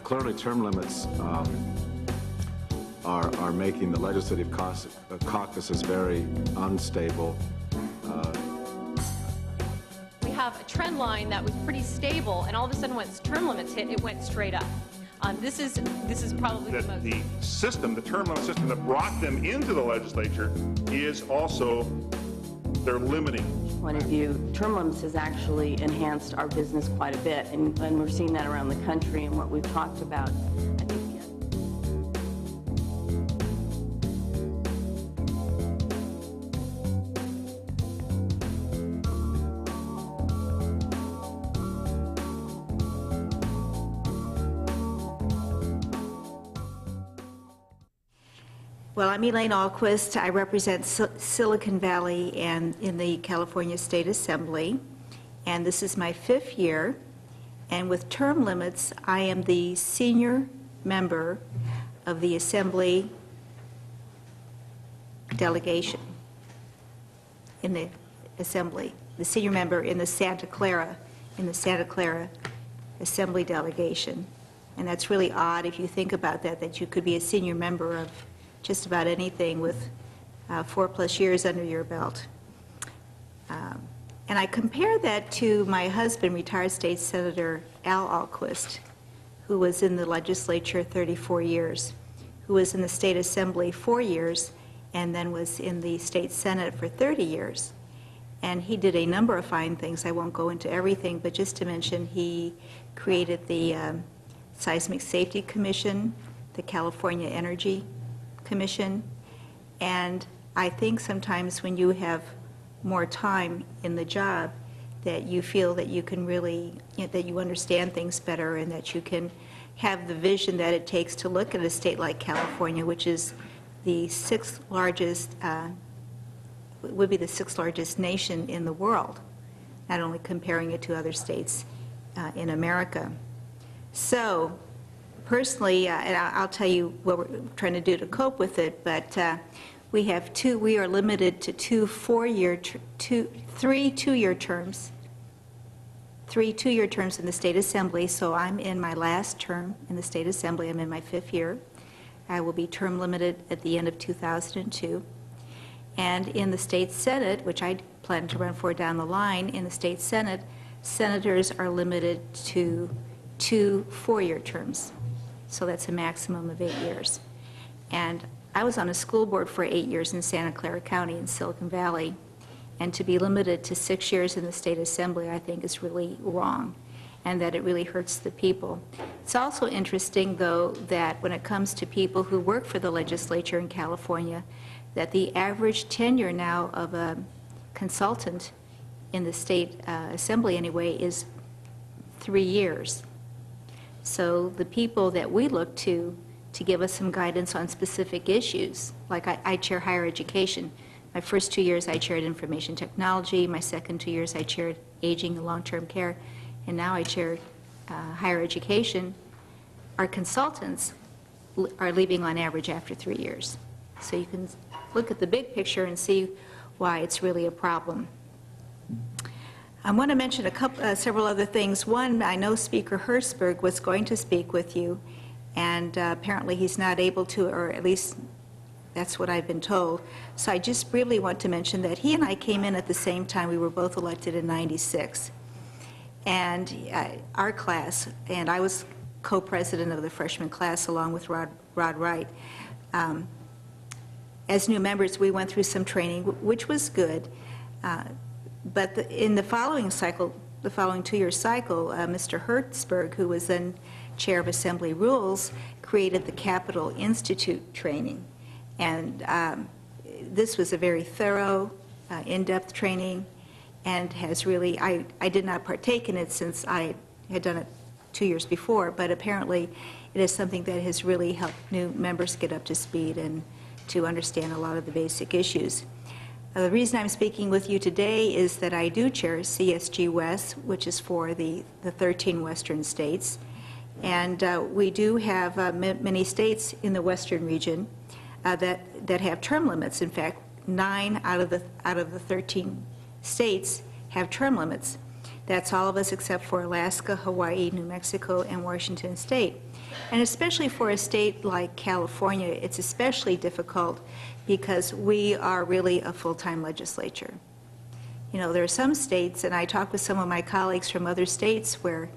Clearly, term limits are making the legislative caucuses very unstable. We have a trend line that was pretty stable, and all of a sudden, once term limits hit, it went straight up. This is probably the most. The system, the term limit system that brought them into the legislature, is also their limiting point of view. Term limits has actually enhanced our business quite a bit, and we're seeing that around the country and what we've talked about. I think Well, I'm Elaine Alquist. I represent Silicon Valley and in the California State Assembly, and this is my 5th year. And with term limits, I am the senior member of the Assembly delegation in the Assembly, the senior member in the Santa Clara Assembly delegation. And that's really odd if you think about that you could be a senior member of just about anything with 4+ years under your belt. And I compare that to my husband, retired State Senator Al Alquist, who was in the legislature 34 years, who was in the State Assembly 4 years, and then was in the State Senate for 30 years. And he did a number of fine things. I won't go into everything, but just to mention, he created the Seismic Safety Commission, the California Energy Commission, and I think sometimes when you have more time in the job that you feel that you can really, that you understand things better and that you can have the vision that it takes to look at a state like California, which is the 6th largest, would be the 6th largest nation in the world, not only comparing it to other states in America. So personally, and I'll tell you what we're trying to do to cope with it, but we are limited to three two-year terms in the State Assembly, so I'm in my last term in the State Assembly. I'm in my 5th year. I will be term limited at the end of 2002. And in the State Senate, which I plan to run for down the line, in the State Senate, senators are limited to 2 4-year terms. So that's a maximum of 8 years. And I was on a school board for 8 years in Santa Clara County in Silicon Valley, and to be limited to 6 years in the State Assembly I think is really wrong, and that it really hurts the people. It's also interesting, though, that when it comes to people who work for the legislature in California, that the average tenure now of a consultant in the State Assembly anyway is 3 years. So the people that we look to give us some guidance on specific issues, like I chair higher education. My first 2 years I chaired information technology, my second 2 years I chaired aging and long-term care, and now I chair higher education. Our consultants are leaving on average after 3 years. So you can look at the big picture and see why it's really a problem. I want to mention several other things. One, I know Speaker Hertzberg was going to speak with you, and apparently he's not able to, or at least that's what I've been told. So I just briefly want to mention that he and I came in at the same time. We were both elected in '96. And our class, and I was co-president of the freshman class along with Rod Wright. As new members, we went through some training, which was good. But in the following cycle, the following 2-year cycle, Mr. Hertzberg, who was then chair of Assembly Rules, created the Capitol Institute training. And this was a very thorough, in-depth training, and has really, I did not partake in it since I had done it 2 years before, but apparently it is something that has really helped new members get up to speed and to understand a lot of the basic issues. The reason I'm speaking with you today is that I do chair CSG West, which is for the 13 western states. And we do have many states in the western region that have term limits. In fact, 9 out of the 13 states have term limits. That's all of us except for Alaska, Hawaii, New Mexico, and Washington State. And especially for a state like California, it's especially difficult because we are really a full-time legislature. You know, there are some states, and I talk with some of my colleagues from other states, where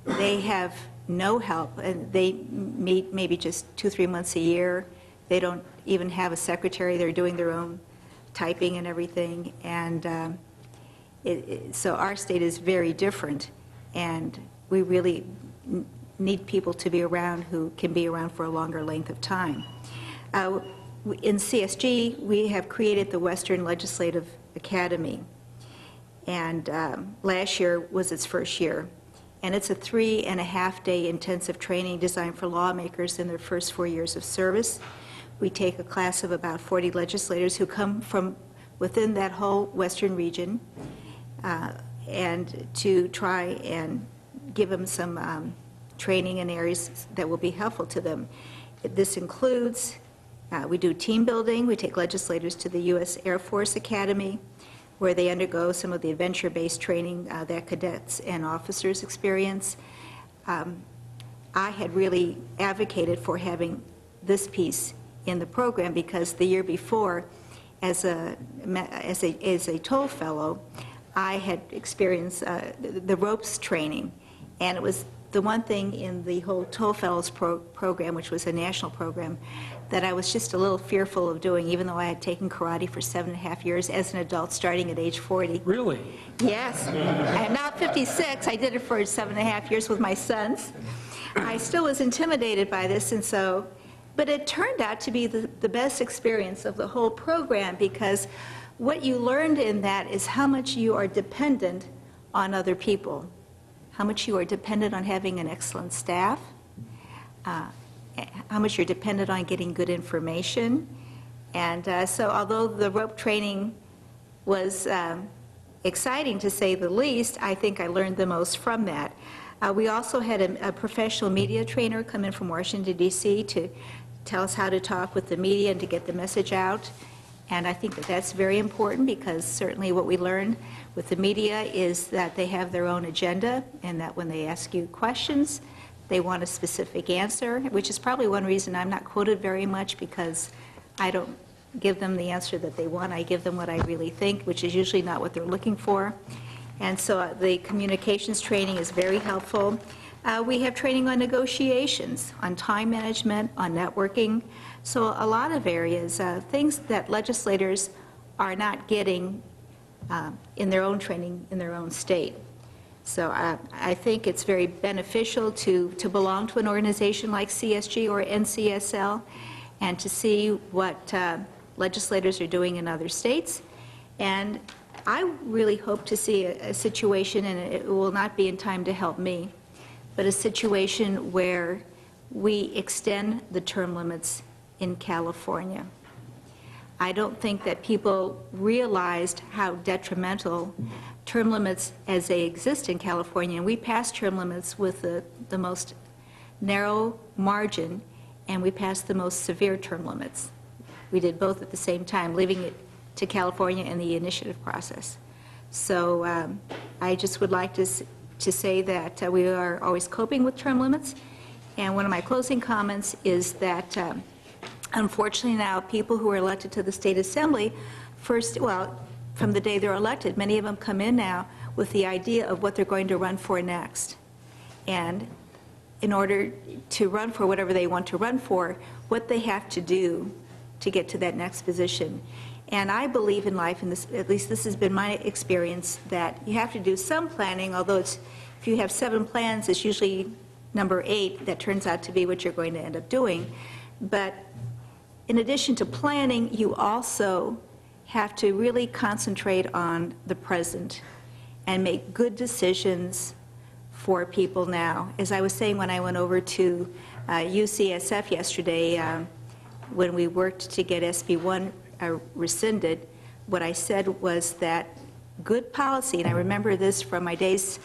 they have no help, and they meet maybe just 2-3 months a year. They don't even have a secretary. They're doing their own typing and everything. And so our state is very different, and we really need people to be around who can be around for a longer length of time. In CSG, we have created the Western Legislative Academy, and last year was its first year. And it's a 3.5-day intensive training designed for lawmakers in their first 4 years of service. We take a class of about 40 legislators who come from within that whole Western region, and to try and give them some training in areas that will be helpful to them. This includes, we do team building. We take legislators to the U.S. Air Force Academy, where they undergo some of the adventure-based training that cadets and officers experience. I had really advocated for having this piece in the program because the year before, as a toll fellow, I had experienced the ropes training, and it was the one thing in the whole toll fellows program, which was a national program, that I was just a little fearful of doing, even though I had taken karate for 7.5 years as an adult, starting at age 40. Really? Yes. I'm now 56. I did it for 7.5 years with my sons. I still was intimidated by this, and so, but it turned out to be the best experience of the whole program, because what you learned in that is how much you are dependent on other people, how much you are dependent on having an excellent staff, how much you're dependent on getting good information. And so although the rope training was exciting to say the least, I think I learned the most from that. We also had a professional media trainer come in from Washington, D.C. to tell us how to talk with the media and to get the message out. And I think that that's very important, because certainly what we learned with the media is that they have their own agenda, and that when they ask you questions, they want a specific answer, which is probably one reason I'm not quoted very much, because I don't give them the answer that they want. I give them what I really think, which is usually not what they're looking for. And so the communications training is very helpful. We have training on negotiations, on time management, on networking. So a lot of areas, things that legislators are not getting in their own training in their own state. So I think it's very beneficial to belong to an organization like CSG or NCSL and to see what legislators are doing in other states. And I really hope to see a situation, and it will not be in time to help me, but a situation where we extend the term limits in California. I don't think that people realized how detrimental term limits as they exist in California, and we passed term limits with the most narrow margin, and we passed the most severe term limits. We did both at the same time, leaving it to California and the initiative process. So I just would like to say that we are always coping with term limits, and one of my closing comments is that unfortunately now people who are elected to the State Assembly, from the day they're elected, many of them come in now with the idea of what they're going to run for next. And in order to run for whatever they want to run for, what they have to do to get to that next position. And I believe in life, and at least this has been my experience, that you have to do some planning, although if you have 7 plans, it's usually number 8 that turns out to be what you're going to end up doing. But in addition to planning, you also have to really concentrate on the present and make good decisions for people now. As I was saying when I went over to UCSF yesterday, when we worked to get SB 1 rescinded, what I said was that good policy, and I remember this from my days,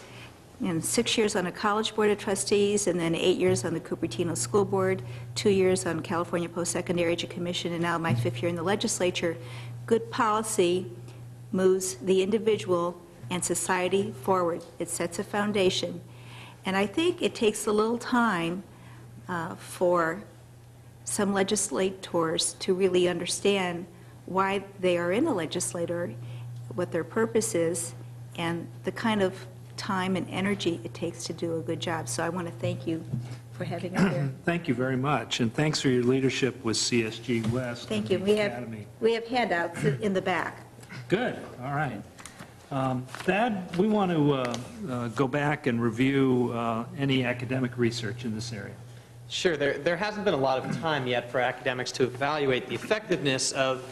6 years on a college board of trustees, and then 8 years on the Cupertino School Board, 2 years on California Post-Secondary Education Commission, and now my 5th year in the legislature. Good policy moves the individual and society forward. It sets a foundation. And I think it takes a little time for some legislators to really understand why they are in the legislature, what their purpose is, and the kind of time and energy it takes to do a good job. So I want to thank you for having me there. Thank you very much, and thanks for your leadership with CSG West. Thank and you. the Academy. We have handouts in the back. Good, all right. Thad, we want to go back and review any academic research in this area. Sure. There hasn't been a lot of time yet for academics to evaluate the effectiveness of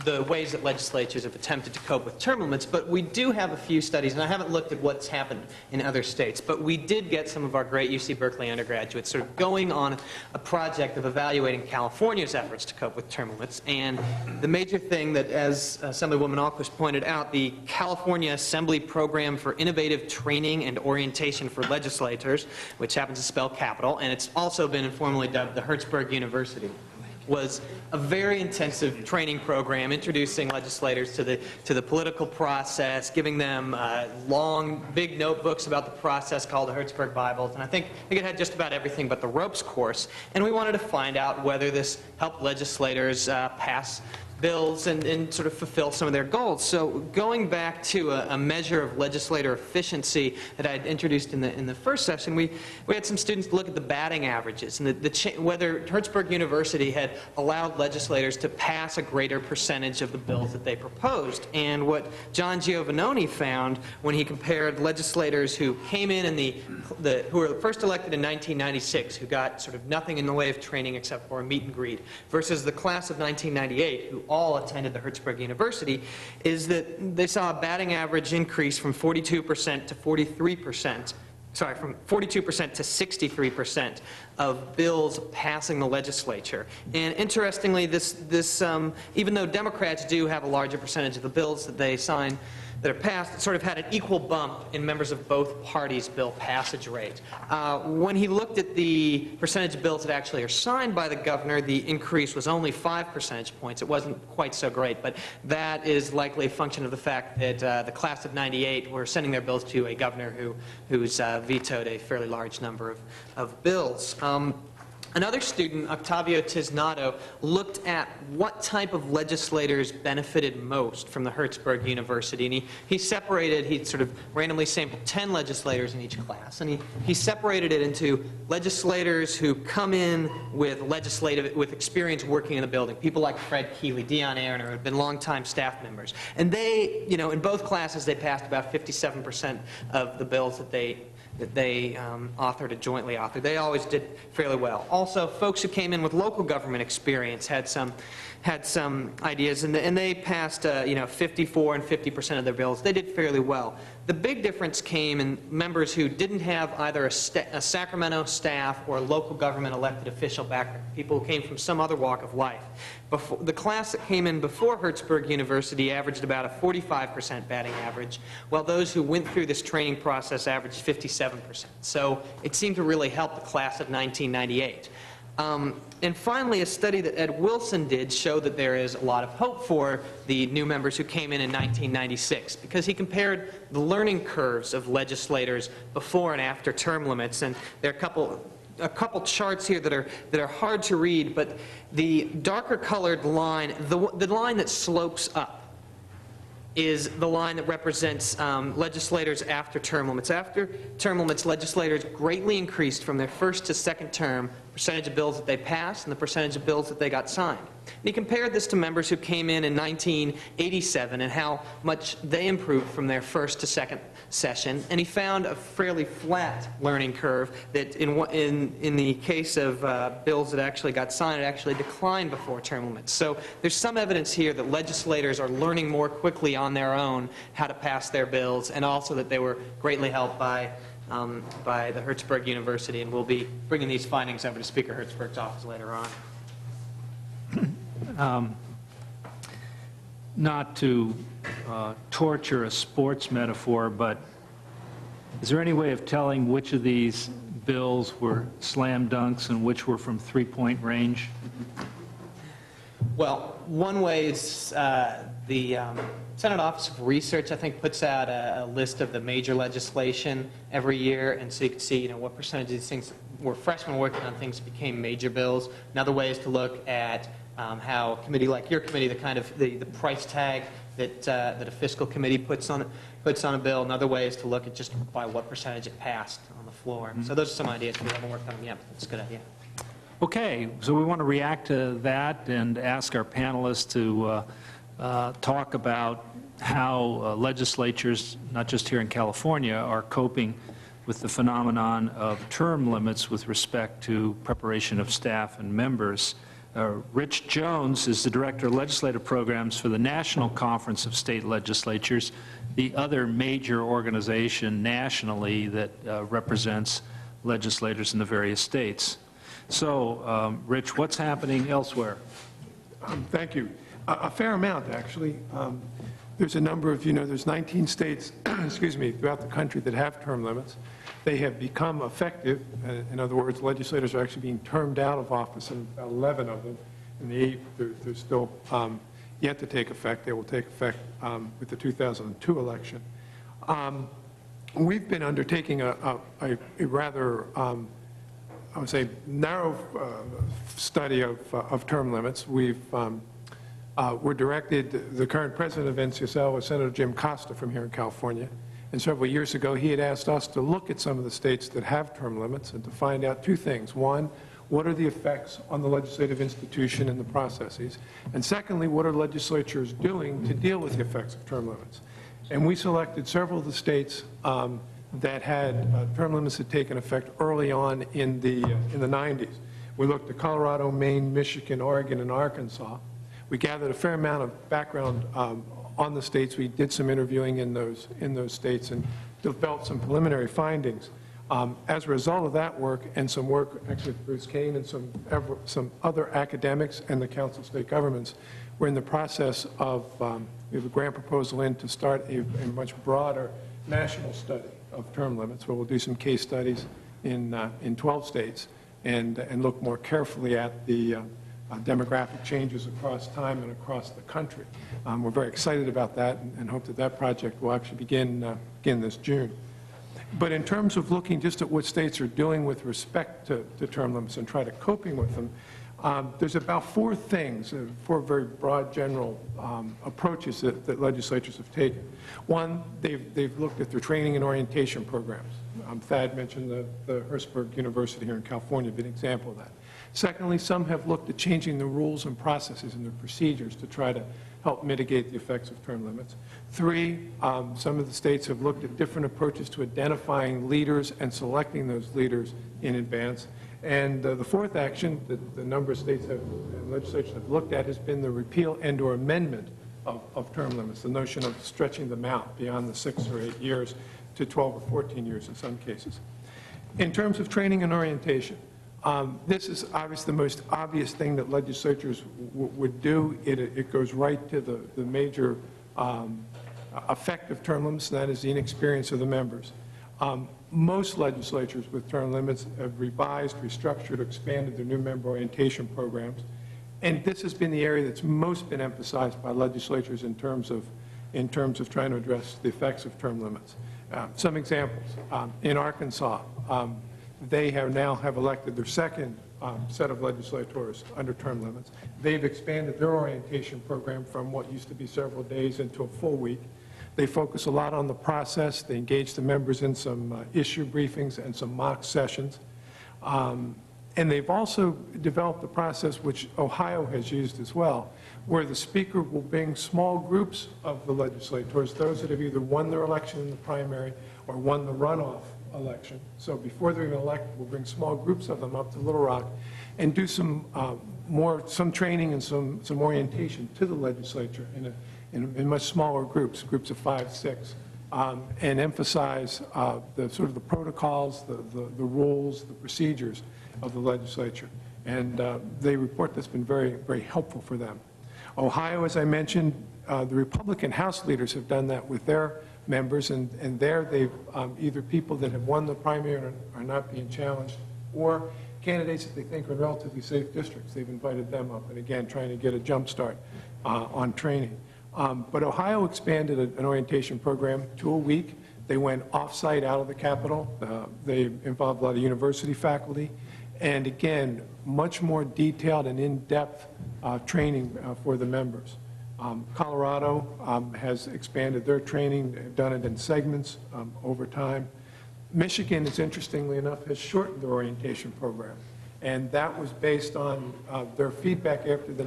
the ways that legislatures have attempted to cope with term limits, but we do have a few studies, and I haven't looked at what's happened in other states, but we did get some of our great UC Berkeley undergraduates sort of going on a project of evaluating California's efforts to cope with term limits. And the major thing that, as Assemblywoman Alquist pointed out, the California Assembly Program for Innovative Training and Orientation for Legislators, which happens to spell capital, and it's also been informally dubbed the Hertzberg University, was a very intensive training program introducing legislators to the political process, giving them long, big notebooks about the process called the Hertzberg Bibles, and I think it had just about everything but the ropes course. And we wanted to find out whether this helped legislators pass bills and sort of fulfill some of their goals. So going back to a measure of legislator efficiency that I had introduced in the first session, we had some students look at the batting averages and whether Hertzberg University had allowed legislators to pass a greater percentage of the bills that they proposed. And what John Giovannoni found when he compared legislators who came in who were first elected in 1996, who got sort of nothing in the way of training except for a meet and greet, versus the class of 1998, who all attended the Hertzberg University, is that they saw a batting average increase from 42% to 43%, sorry, from 42% to 63% of bills passing the legislature. And interestingly, even though Democrats do have a larger percentage of the bills that they sign that are passed, it sort of had an equal bump in members of both parties' bill passage rate. When he looked at the percentage of bills that actually are signed by the governor, the increase was only 5 percentage points. It wasn't quite so great, but that is likely a function of the fact that the class of '98 were sending their bills to a governor who's vetoed a fairly large number of bills. Another student, Octavio Tiznato, looked at what type of legislators benefited most from the Hertzberg University, and he sort of randomly sampled 10 legislators in each class, and he separated it into legislators who come in with experience working in the building, people like Fred Keeley, Dion Aaron, who had been longtime staff members. And they, in both classes, they passed about 57% of the bills that they authored or jointly authored. They always did fairly well. Also, folks who came in with local government experience had some ideas, and they passed 54 and 50% of their bills. They did fairly well. The big difference came in members who didn't have either a Sacramento staff or a local government elected official background, people who came from some other walk of life. The class that came in before Hertzberg University averaged about a 45% batting average, while those who went through this training process averaged 57%. So it seemed to really help the class of 1998. And finally, a study that Ed Wilson did showed that there is a lot of hope for the new members who came in 1996, because he compared the learning curves of legislators before and after term limits. And there are a couple charts here that are hard to read, but the darker colored line, the line that slopes up, is the line that represents legislators after term limits. After term limits, legislators greatly increased from their first to second term percentage of bills that they passed and the percentage of bills that they got signed. And he compared this to members who came in 1987 and how much they improved from their first to second session, and he found a fairly flat learning curve that in the case of bills that actually got signed, it actually declined before term limits. So there's some evidence here that legislators are learning more quickly on their own how to pass their bills, and also that they were greatly helped by the Hertzberg University, and we'll be bringing these findings over to Speaker Hertzberg's office later on. Not to torture a sports metaphor, but is there any way of telling which of these bills were slam dunks and which were from three-point range? Well, one way is the Senate Office of Research, I think, puts out a list of the major legislation every year, and so you can see, what percentage of these things were freshmen working on things that became major bills. Another way is to look at how a committee like your committee, the price tag that a fiscal committee puts on a bill. Another way is to look at just by what percentage it passed on the floor. So those are some ideas. We haven't worked on them yet, but it's a good idea. Okay, so we want to react to that and ask our panelists to talk about how legislatures, not just here in California, are coping with the phenomenon of term limits with respect to preparation of staff and members. Rich Jones is the Director of Legislative Programs for the National Conference of State Legislatures, the other major organization nationally that represents legislators in the various states. So, Rich, what's happening elsewhere? Thank you. A fair amount, actually. There's a number of, there's 19 states, excuse me, throughout the country that have term limits. They have become effective. In other words, legislators are actually being termed out of office in 11 of them. And the 8, they're still yet to take effect. They will take effect with the 2002 election. We've been undertaking a rather, I would say, narrow study of term limits. We're directed, the current president of NCSL was Senator Jim Costa from here in California. And several years ago, he had asked us to look at some of the states that have term limits and to find out two things. One, what are the effects on the legislative institution and the processes? And secondly, what are legislatures doing to deal with the effects of term limits? And we selected several of the states that had term limits that had taken effect early on in the 90s. We looked at Colorado, Maine, Michigan, Oregon, and Arkansas. We gathered a fair amount of background on the states. We did some interviewing in those states and developed some preliminary findings. As a result of that work and some work actually with Bruce CAIN and some other academics and the Council of State Governments, we're in the process of, we have a grant proposal in to start a much broader national study of term limits, where we'll do some case studies in 12 states and look more carefully at the demographic changes across time and across the country. We're very excited about that and hope that that project will actually begin this June. But in terms of looking just at what states are doing with respect to term limits and try to coping with them, there's about four things, four very broad general approaches that legislatures have taken. One, they've looked at their training and orientation programs. Thad mentioned the Hurstberg University here in California being an example of that. Secondly, some have looked at changing the rules and processes and the procedures to try to help mitigate the effects of term limits. Three, some of the states have looked at different approaches to identifying leaders and selecting those leaders in advance. And the fourth action that the number of states and legislatures have looked at has been the repeal and or amendment of term limits, the notion of stretching them out beyond the 6 or 8 years to 12 or 14 years in some cases. In terms of training and orientation, this is obviously the most obvious thing that legislatures would do. It goes right to the major effect of term limits, and that is the inexperience of the members. Most legislatures with term limits have revised, restructured, expanded their new member orientation programs. And this has been the area that's most been emphasized by legislatures in terms of trying to address the effects of term limits. Some examples. In Arkansas, they now have elected their second set of legislators under term limits. They've expanded their orientation program from what used to be several days into a full week. They focus a lot on the process. They engage the members in some issue briefings and some mock sessions. And they've also developed a process which Ohio has used as well, where the speaker will bring small groups of the legislators, those that have either won their election in the primary or won the runoff election. So before they're even elected, we'll bring small groups of them up to Little Rock and do some training and some orientation to the legislature in much smaller groups of 5, 6, and emphasize the protocols, the rules, the procedures of the legislature. And they report that's been very, very helppful for them. Ohio, as I mentioned, the Republican House leaders have done that with their members, and there they've either people that have won the primary and are not being challenged, or candidates that they think are in relatively safe districts. They've invited them up, and again, trying to get a jump start on training. But Ohio expanded an orientation program to a week. They went off-site out of the Capitol. They involved a lot of university faculty. And again, much more detailed and in-depth training for the members. Colorado has expanded their training. They've done it in segments over time. Michigan, is interestingly enough, has shortened their orientation program. And that was based on their feedback after the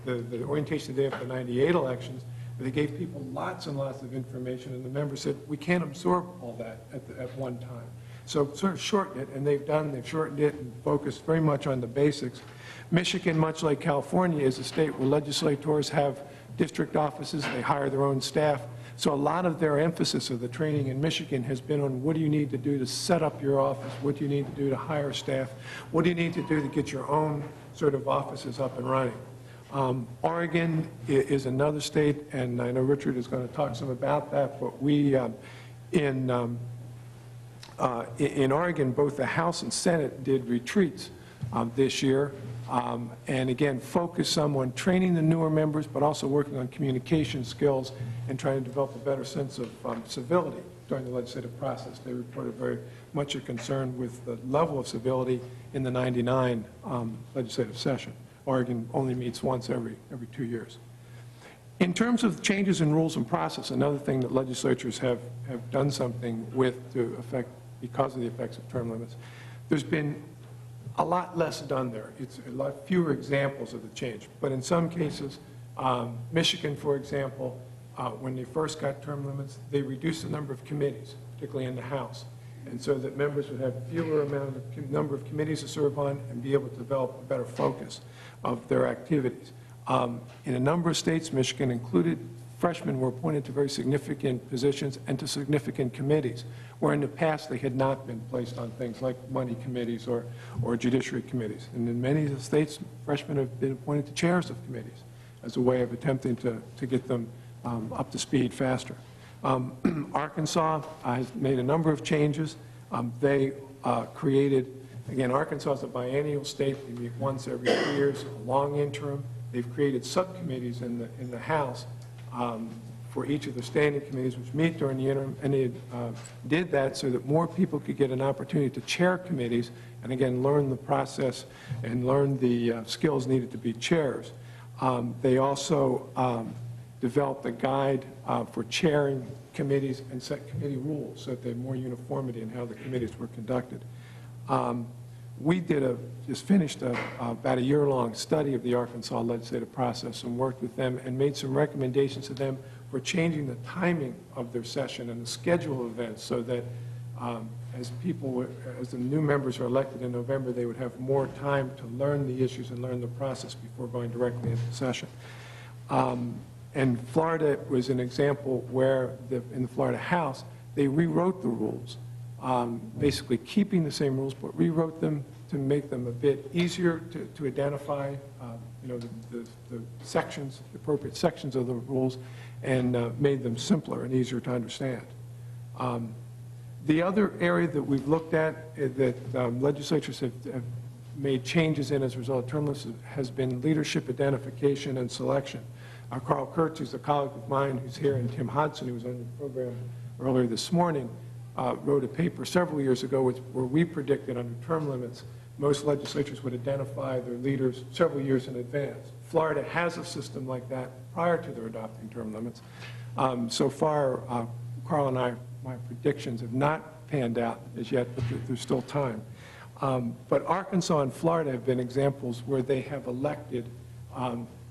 the orientation day after the 98 elections. They gave people lots and lots of information, and the members said, we can't absorb all that at one time. So sort of shorten it, and they've shortened it and focused very much on the basics. Michigan, much like California, is a state where legislators have district offices, they hire their own staff. So a lot of their emphasis of the training in Michigan has been on what do you need to do to set up your office, what do you need to do to hire staff, what do you need to do to get your own sort of offices up and running. Oregon is another state, and I know Richard is going to talk some about that, but we, in Oregon, both the House and Senate did retreats this year, and again, focus some on training the newer members, but also working on communication skills and trying to develop a better sense of civility during the legislative process. They reported very much a concern with the level of civility in the '99 legislative session. Oregon only meets once every 2 years. In terms of changes in rules and process, another thing that legislatures have done something with to affect, because of the effects of term limits, there's been a lot less done there. It's a lot fewer examples of the change. But in some cases, Michigan, for example, when they first got term limits, they reduced the number of committees, particularly in the House, and so that members would have fewer number of committees to serve on and be able to develop a better focus of their activities. In a number of states, Michigan included, freshmen were appointed to very significant positions and to significant committees, where in the past they had not been placed on things like money committees or judiciary committees. And in many of the states, freshmen have been appointed to chairs of committees as a way of attempting to get them up to speed faster. Arkansas has made a number of changes. They created, again, Arkansas is a biennial state. They meet once every 3 years, a long interim. They've created subcommittees in the House for each of the standing committees, which meet during the interim, and they did that so that more people could get an opportunity to chair committees and, again, learn the process and learn the skills needed to be chairs. They also developed a guide for chairing committees and set committee rules so that they had more uniformity in how the committees were conducted. We just finished about a year-long study of the Arkansas legislative process and worked with them and made some recommendations to them for changing the timing of their session and the schedule of events so that as the new members are elected in November, they would have more time to learn the issues and learn the process before going directly into session. And Florida was an example where in the Florida House, they rewrote the rules, basically keeping the same rules, but rewrote them to make them a bit easier to identify, the sections, the appropriate sections of the rules, and made them simpler and easier to understand. The other area that we've looked at that legislatures have made changes in as a result of term limits has been leadership identification and selection. Carl Kurtz, who's a colleague of mine who's here, and Tim Hodson, who was on the program earlier this morning, wrote a paper several years ago where we predicted under term limits most legislatures would identify their leaders several years in advance. Florida has a system like that prior to their adopting term limits. So far, Carl and my predictions have not panned out as yet, but there's still time. But Arkansas and Florida have been examples where they have elected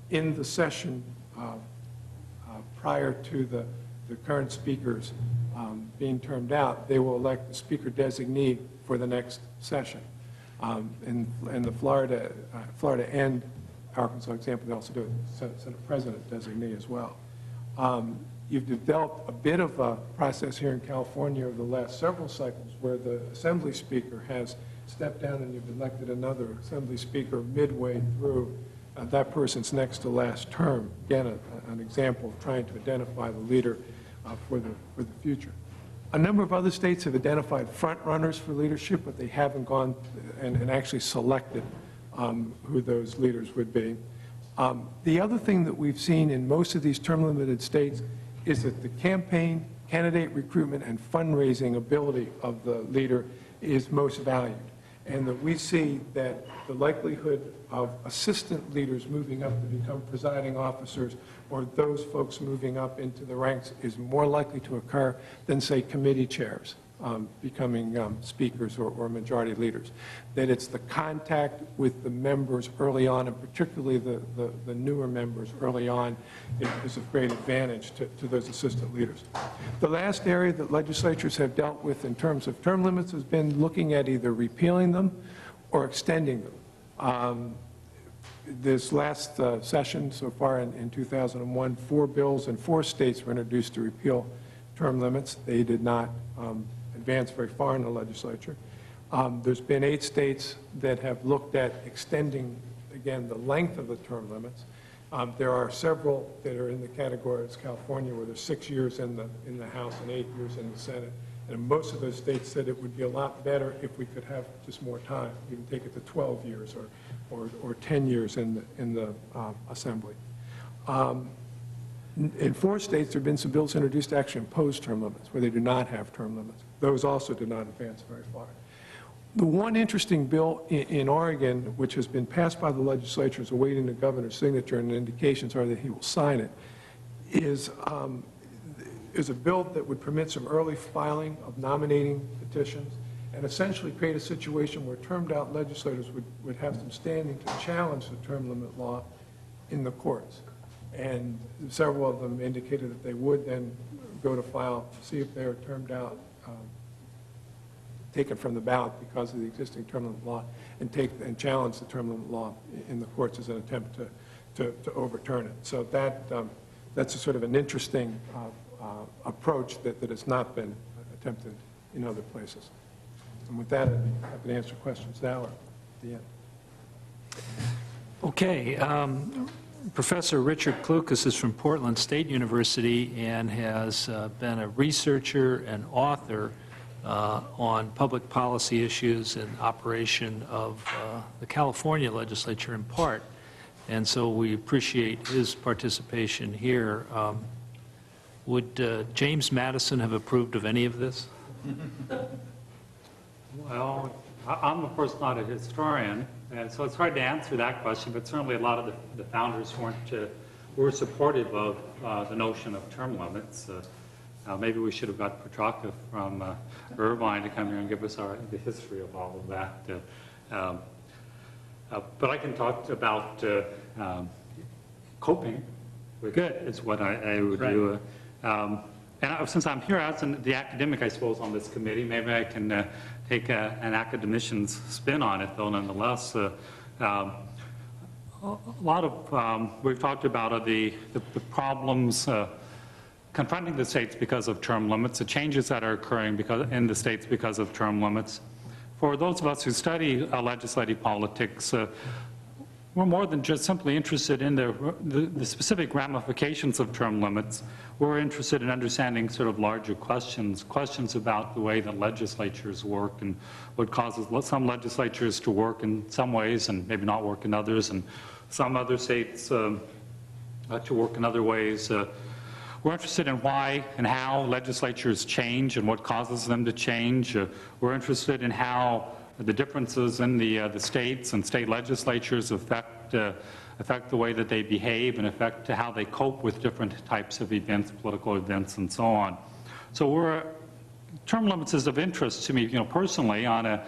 in the session prior to the current speakers being termed out, they will elect the speaker designee for the next session. And the Florida and Arkansas example, they also do it, Senate President designee as well. You've developed a bit of a process here in California over the last several cycles where the Assembly Speaker has stepped down and you've elected another Assembly Speaker midway through that person's next to last term. Again, an example of trying to identify the leader for the future. A number of other states have identified front runners for leadership, but they haven't gone and actually selected who those leaders would be. The other thing that we've seen in most of these term-limited states is that the campaign, candidate recruitment, and fundraising ability of the leader is most valued, and that we see that the likelihood of assistant leaders moving up to become presiding officers or those folks moving up into the ranks is more likely to occur than, say, committee chairs becoming speakers or majority leaders. That it's the contact with the members early on, and particularly the newer members early on, is of great advantage to those assistant leaders. The last area that legislatures have dealt with in terms of term limits has been looking at either repealing them or extending them. This last session so far in 2001, 4 bills in 4 states were introduced to repeal term limits. They did not advance very far in the legislature. There's been 8 states that have looked at extending, again, the length of the term limits. There are several that are in the category as California, where there's 6 years in the House and 8 years in the Senate. And most of those states said it would be a lot better if we could have just more time, even take it to 12 years or 10 years in the Assembly. In 4 states, there have been some bills introduced to actually impose term limits, where they do not have term limits. Those also did not advance very far. The one interesting bill in Oregon, which has been passed by the legislature, is awaiting the governor's signature, and the indications are that he will sign it, is a bill that would permit some early filing of nominating petitions and essentially create a situation where termed-out legislators would have some standing to challenge the term limit law in the courts. And several of them indicated that they would then go to file, see if they are termed out, taken from the ballot because of the existing term limit law, and challenge the term limit law in the courts as an attempt to overturn it. So that's a sort of an interesting approach that has not been attempted in other places. And with that, I'd be happy to answer questions now or at the end. Okay. Professor Richard CLUCAS is from Portland State University and has been a researcher and author on public policy issues and operation of the California legislature in part. And so we appreciate his participation here. Would James Madison have approved of any of this? Well, I'm of course not a historian, and so it's hard to answer that question, but certainly a lot of the founders were supportive of the notion of term limits. Maybe we should have got Petrarca from Irvine to come here and give us the history of all of that. But I can talk about coping. Good. Is what I would do. And since I'm here as the academic, I suppose, on this committee, maybe I can take an academician's spin on it, though, nonetheless. A lot of, we've talked about the problems confronting the states because of term limits, the changes that are occurring in the states because of term limits. For those of us who study legislative politics, we're more than just simply interested in the specific ramifications of term limits. We're interested in understanding sort of larger questions about the way that legislatures work and what causes some legislatures to work in some ways and maybe not work in others, and some other states to work in other ways. We're interested in why and how legislatures change and what causes them to change. We're interested in how the differences in the states and state legislatures affect the way that they behave and affect how they cope with different types of events, political events, and so on. So term limits is of interest to me, personally, on a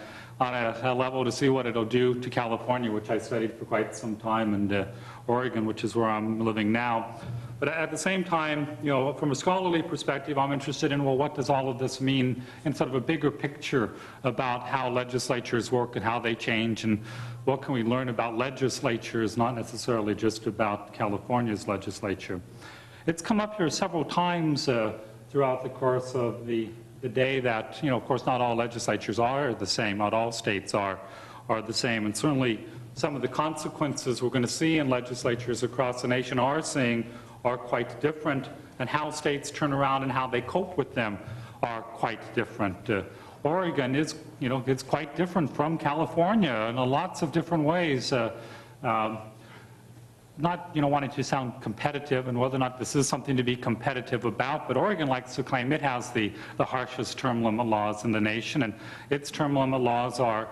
level to see what it'll do to California, which I studied for quite some time, and Oregon, which is where I'm living now. But at the same time, from a scholarly perspective, I'm interested in, well, what does all of this mean in sort of a bigger picture about how legislatures work and how they change, and what can we learn about legislatures, not necessarily just about California's legislature. It's come up here several times throughout the course of the day that, of course, not all legislatures are the same, not all states are the same, and certainly some of the consequences we're going to see in legislatures across the nation are quite different, and how states turn around and how they cope with them are quite different. Oregon is, it's quite different from California in lots of different ways. not, wanting to sound competitive and whether or not this is something to be competitive about, but Oregon likes to claim it has the harshest term limit laws in the nation, and its term limit laws are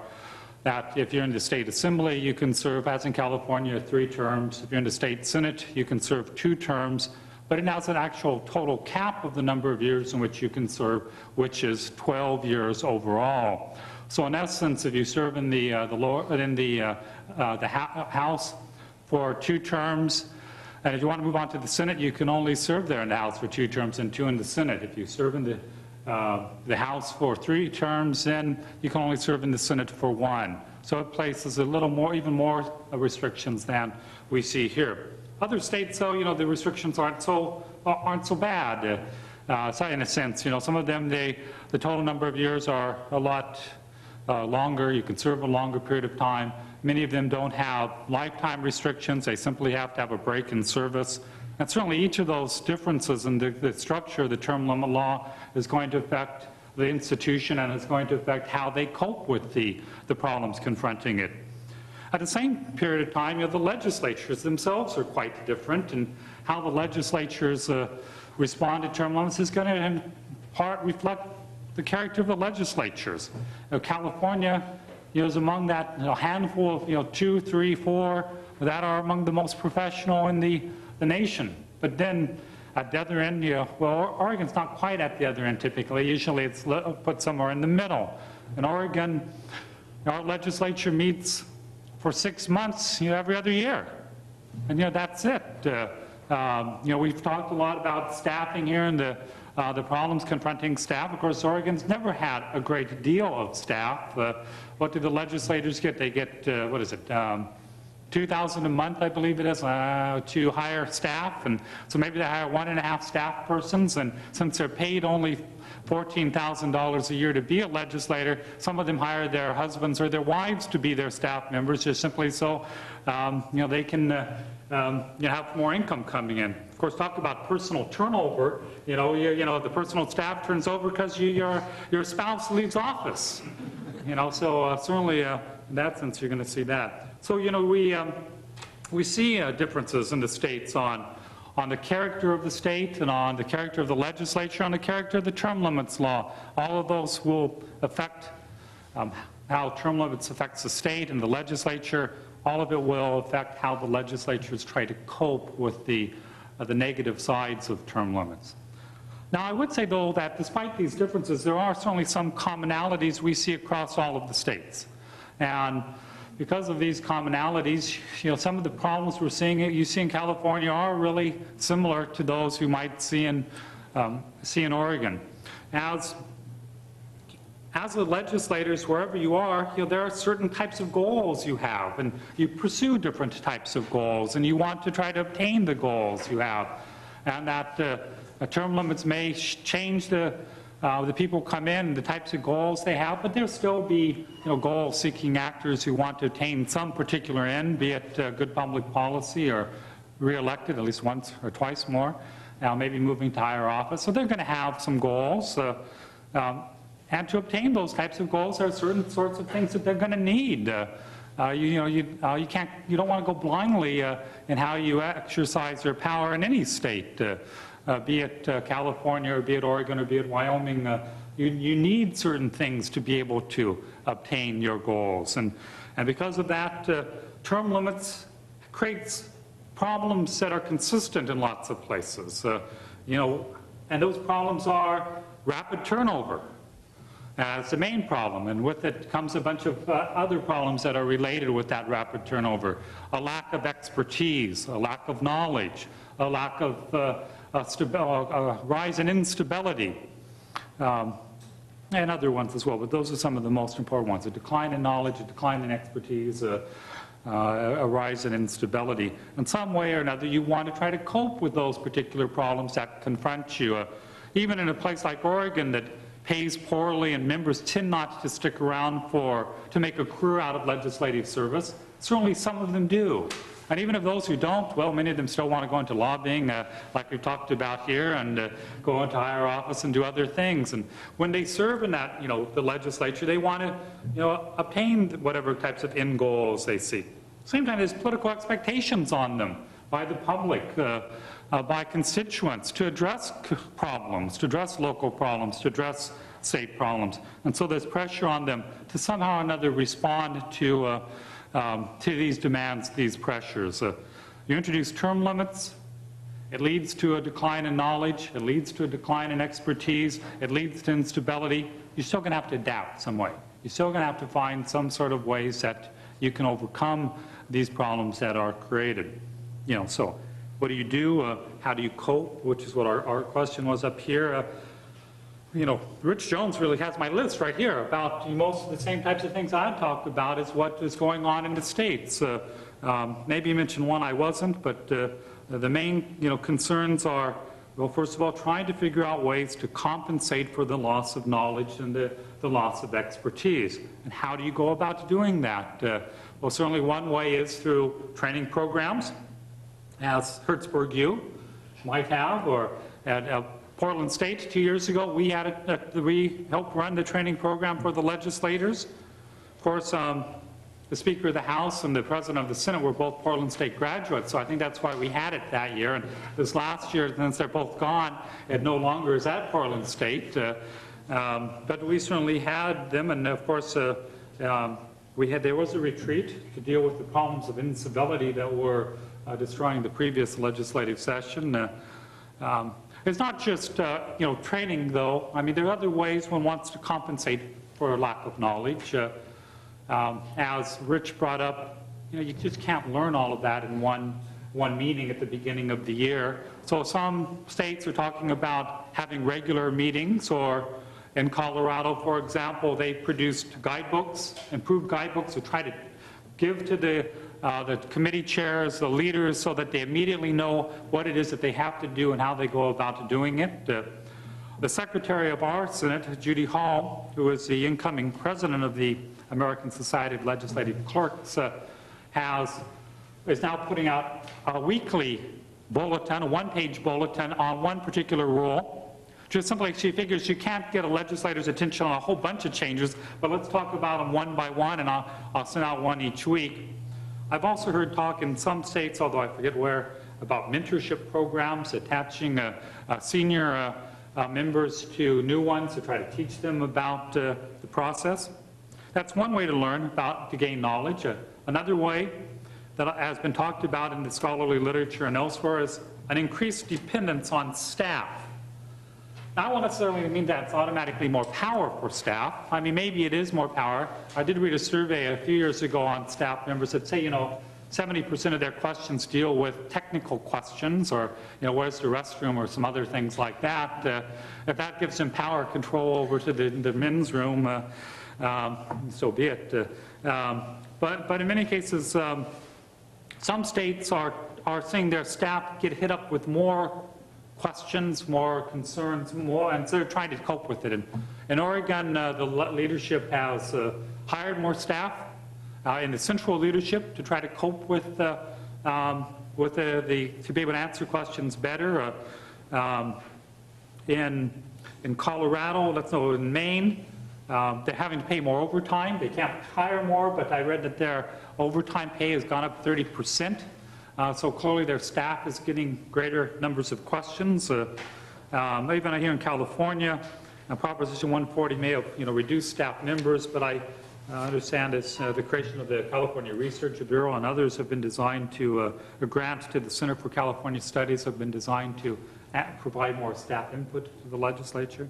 that if you're in the state assembly, you can serve, as in California, 3 terms. If you're in the state senate, you can serve 2 terms, but it has an actual total cap of the number of years in which you can serve, which is 12 years overall. So in essence, if you serve in the House for 2 terms, and if you want to move on to the Senate, you can only serve there in the House for 2 terms and 2 in the Senate. If you serve in the House for 3 terms, then you can only serve in the Senate for 1. So it places a little more, even more restrictions than we see here. Other states, though, the restrictions aren't so bad. So in a sense, some of them, the total number of years are a lot longer. You can serve a longer period of time. Many of them don't have lifetime restrictions. They simply have to have a break in service. And certainly each of those differences in the structure of the term limit law is going to affect the institution and is going to affect how they cope with the problems confronting it. At the same period of time, the legislatures themselves are quite different, and how the legislatures respond to term limits is going to in part reflect the character of the legislatures. California is among that handful of 2, 3, 4 that are among the most professional in the nation. But then at the other end, well, Oregon's not quite at the other end typically. Usually it's put somewhere in the middle. In Oregon, our legislature meets for 6 months, every other year. And, that's it. We've talked a lot about staffing here and the problems confronting staff. Of course, Oregon's never had a great deal of staff. What do the legislators get? They get, what is it, $2,000 a month, I believe it is, to hire staff. And so maybe they hire 1.5 staff persons. And since they're paid only $14,000 a year to be a legislator, some of them hire their husbands or their wives to be their staff members, just simply so they can have more income coming in. Of course, talk about personal turnover. The personal staff turns over because your spouse leaves office. So certainly in that sense you're going to see that. So we see differences in the states on the character of the state and on the character of the legislature, on the character of the term limits law. All of those will affect how term limits affects the state and the legislature. All of it will affect how the legislatures try to cope with the negative sides of term limits. Now, I would say, though, that despite these differences, there are certainly some commonalities we see across all of the states. And because of these commonalities, some of the problems you see in California are really similar to those you might see in Oregon. As the legislators, wherever you are, there are certain types of goals you have, and you pursue different types of goals, and you want to try to obtain the goals you have. And that term limits may change the people come in, the types of goals they have, but there'll still be goal-seeking actors who want to attain some particular end, be it good public policy or re-elected at least once or twice more, maybe moving to higher office. So they're going to have some goals. And to obtain those types of goals, there are certain sorts of things that they're going to need. You don't want to go blindly in how you exercise your power in any state, be it California or be it Oregon or be it Wyoming. You need certain things to be able to obtain your goals. And because of that, term limits creates problems that are consistent in lots of places. And those problems are rapid turnover. It's the main problem, and with it comes a bunch of other problems that are related with that rapid turnover. A lack of expertise, a lack of knowledge, a lack of a rise in instability, and other ones as well, but those are some of the most important ones. A decline in knowledge, a decline in expertise, a rise in instability. In some way or another, you want to try to cope with those particular problems that confront you. Even in a place like Oregon that pays poorly and members tend not to stick around to make a career out of legislative service. Certainly some of them do. And even of those who don't, well, many of them still want to go into lobbying, like we've talked about here, and go into higher office and do other things. And when they serve in that, the legislature, they want to, obtain whatever types of end goals they seek. Same time, there's political expectations on them by the public, by constituents to address problems, to address local problems, to address state problems. And so there's pressure on them to somehow or another respond to these demands, these pressures. You introduce term limits, it leads to a decline in knowledge, it leads to a decline in expertise, it leads to instability. You're still going to have to adapt some way. You're still going to have to find some sort of ways that you can overcome these problems that are created. You know, so what do you do? How do you cope? Which is what our question was up here. You know, Rich Jones really has my list right here about most of the same types of things I talked about is what is going on in the states. Maybe you mentioned one I wasn't, but the main, you know, concerns are, well, first of all, trying to figure out ways to compensate for the loss of knowledge and the loss of expertise. And how do you go about doing that? Well, certainly one way is through training programs, as Hertzberg U might have, or at Portland State 2 years ago, we helped run the training program for the legislators. Of course, the Speaker of the House and the President of the Senate were both Portland State graduates, so I think that's why we had it that year. And this last year, since they're both gone, it no longer is at Portland State. But we certainly had them, and of course, there was a retreat to deal with the problems of incivility that were destroying the previous legislative session. It's not just you know, training, though. I mean, there are other ways one wants to compensate for a lack of knowledge. As Rich brought up, you know, you just can't learn all of that in one meeting at the beginning of the year. So some states are talking about having regular meetings, or in Colorado, for example, they produced guidebooks, improved guidebooks to try to give to the committee chairs, the leaders, so that they immediately know what it is that they have to do and how they go about doing it. The Secretary of our Senate, Judy Hall, who is the incoming president of the American Society of Legislative Clerks, is now putting out a weekly bulletin, a one-page bulletin on one particular rule. Just simply, she figures you can't get a legislator's attention on a whole bunch of changes, but let's talk about them one by one, and I'll send out one each week. I've also heard talk in some states, although I forget where, about mentorship programs, attaching senior members to new ones to try to teach them about the process. That's one way to learn to gain knowledge. Another way that has been talked about in the scholarly literature and elsewhere is an increased dependence on staff. Now, I won't necessarily mean that's automatically more power for staff. I mean, maybe it is more power. I did read a survey a few years ago on staff members that say, you know, 70% of their questions deal with technical questions, or, you know, where's the restroom, or some other things like that. If that gives them power control over to the men's room, so be it. But in many cases, some states are seeing their staff get hit up with more questions, more concerns, and so they're trying to cope with it. In Oregon, the leadership has hired more staff in the central leadership to try to cope with to be able to answer questions better. In Colorado, let's know, in Maine, they're having to pay more overtime. They can't hire more, but I read that their overtime pay has gone up 30%. So clearly their staff is getting greater numbers of questions. Even here in California, Proposition 140 may have, you know, reduced staff members, but I understand it's the creation of the California Research Bureau and others have been designed to, a grant to the Center for California Studies have been designed to provide more staff input to the legislature.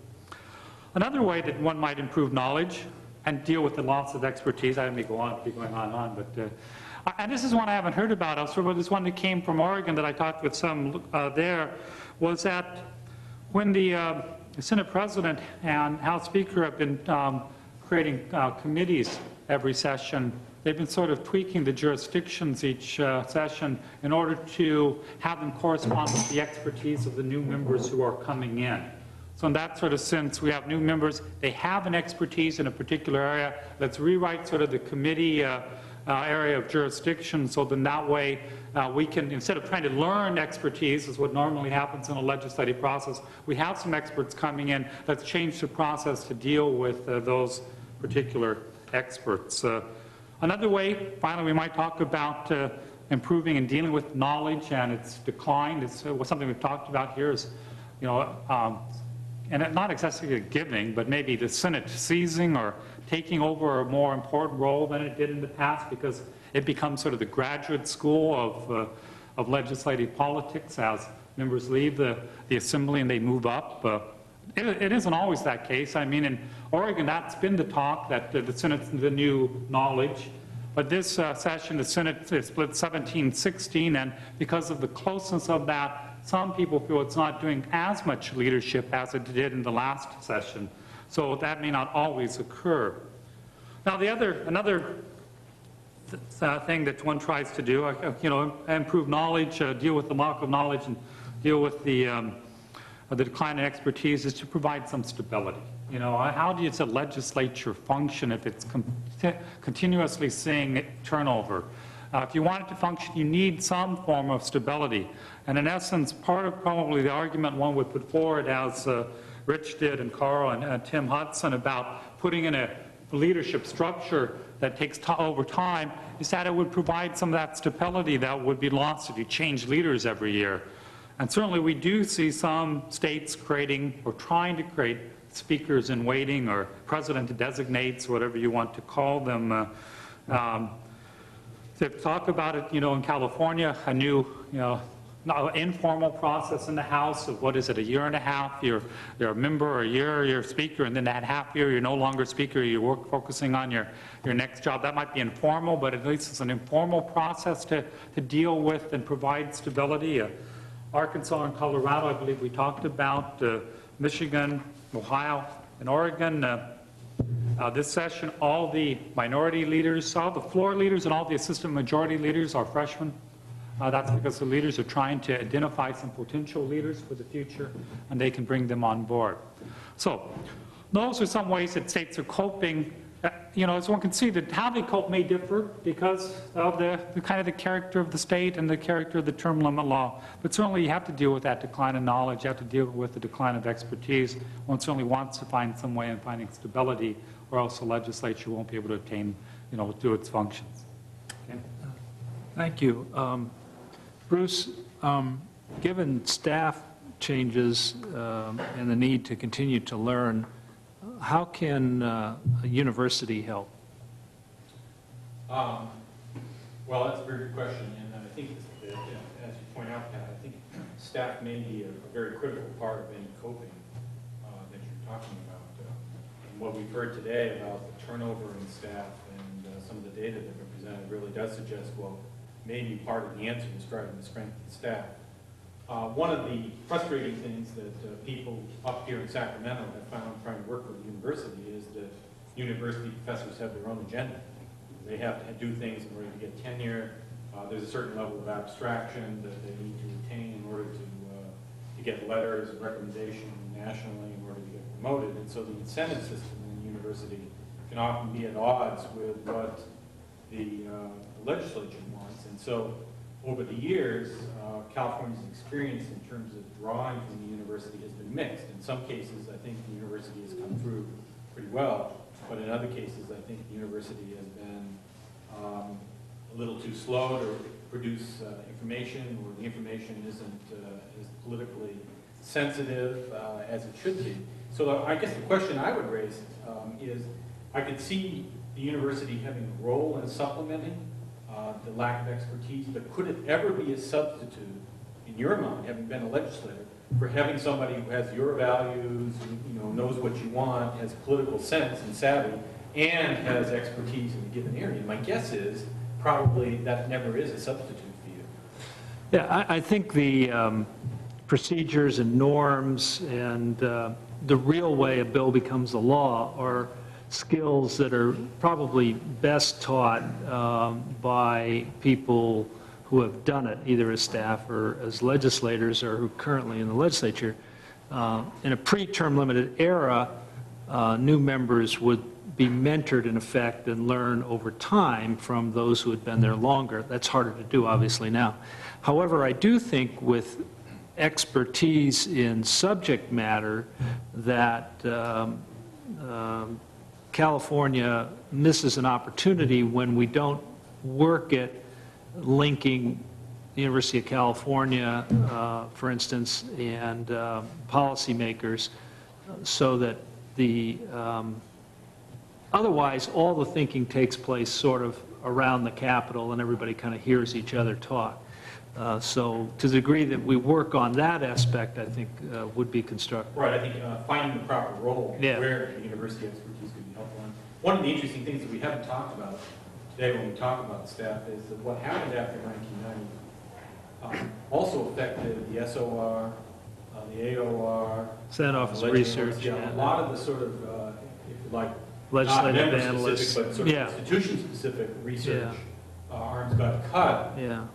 Another way that one might improve knowledge and deal with the loss of expertise, I may go on, keep going on and on, but and this is one I haven't heard about elsewhere, but this one that came from Oregon that I talked with some there, was that when the Senate President and House Speaker have been creating committees every session, they've been sort of tweaking the jurisdictions each session in order to have them correspond with the expertise of the new members who are coming in. So in that sort of sense, we have new members, they have an expertise in a particular area. Let's rewrite sort of the committee area of jurisdiction, so then that way we can, instead of trying to learn expertise, is what normally happens in a legislative process, we have some experts coming in. Let's change the process to deal with those particular experts. Another way, finally, we might talk about improving and dealing with knowledge and its decline. It's something we've talked about here is, you know, and not excessively giving, but maybe the Senate seizing or taking over a more important role than it did in the past, because it becomes sort of the graduate school of legislative politics as members leave the assembly and they move up. It isn't always that case. I mean, in Oregon, that's been the talk, that the Senate's the new knowledge. But this session, the Senate is split 17-16, and because of the closeness of that, some people feel it's not doing as much leadership as it did in the last session. So that may not always occur. Now, another thing that one tries to do, you know, improve knowledge, deal with the lack of knowledge, and deal with the decline in expertise, is to provide some stability. You know, how does a legislature function if it's continuously seeing turnover? If you want it to function, you need some form of stability. And in essence, part of probably the argument one would put forward, as Rich did and Carl and Tim Hudson, about putting in a leadership structure that takes over time, is that it would provide some of that stability that would be lost if you change leaders every year. And certainly we do see some states creating or trying to create speakers in waiting or president designates, whatever you want to call them. To talk about it, you know, in California, a new, you know, informal process in the House of, what is it, a year and a half, you're a member, or a year you're a speaker, and then that half year you're no longer a speaker, you're focusing on your next job. That might be informal, but at least it's an informal process to deal with and provide stability. Arkansas and Colorado, I believe we talked about, Michigan, Ohio, and Oregon. This session, all the minority leaders, all the floor leaders, and all the assistant majority leaders are freshmen. That's because the leaders are trying to identify some potential leaders for the future, and they can bring them on board. So those are some ways that states are coping. You know, as one can see, that how they cope may differ because of the kind of the character of the state and the character of the term limit law. But certainly you have to deal with that decline in knowledge. You have to deal with the decline of expertise. One certainly wants to find some way in finding stability, or else the legislature won't be able to attain, you know, do its functions. Okay. Thank you. Bruce, given staff changes and the need to continue to learn, how can a university help? Well, that's a very good question, and I think, as you point out, Pat, I think staff may be a very critical part of any coping that you're talking about. And what we've heard today about the turnover in staff and some of the data that were presented really does suggest, well, maybe part of the answer is driving the strength of the staff. One of the frustrating things that people up here in Sacramento have found trying to work with the university is that university professors have their own agenda. They have to do things in order to get tenure. There's a certain level of abstraction that they need to attain in order to get letters of recommendation nationally in order to get promoted. And so the incentive system in the university can often be at odds with what the legislature wants. And so over the years, California's experience in terms of drawing from the university has been mixed. In some cases, I think the university has come through pretty well, but in other cases, I think the university has been a little too slow to produce information, or the information isn't as politically sensitive as it should be. So I guess the question I would raise is, I could see the university having a role in supplementing the lack of expertise, but could it ever be a substitute, in your mind, having been a legislator, for having somebody who has your values, you know, knows what you want, has political sense and savvy, and has expertise in a given area? My guess is probably that never is a substitute for you. Yeah, I think the procedures and norms and the real way a bill becomes a law are skills that are probably best taught by people who have done it, either as staff or as legislators, or who are currently in the legislature. In a pre-term limited era, new members would be mentored in effect and learn over time from those who had been there longer. That's harder to do, obviously, now. However, I do think with expertise in subject matter that California misses an opportunity when we don't work at linking the University of California, for instance, and policymakers, so that the otherwise all the thinking takes place sort of around the Capitol and everybody kind of hears each other talk. So to the degree that we work on that aspect, I think would be constructive. Right, I think finding the proper role Yeah. where the university expertise could be helpful. And one of the interesting things that we haven't talked about today when we talk about staff is that what happened after 1990 also affected the SOR, the AOR, Senate Office of Legislative Research, yeah, yeah. a lot of the sort of, if you like, Legislative not analysts. member-specific, but sort Yeah. of institution-specific research Yeah. arms got cut. Yeah.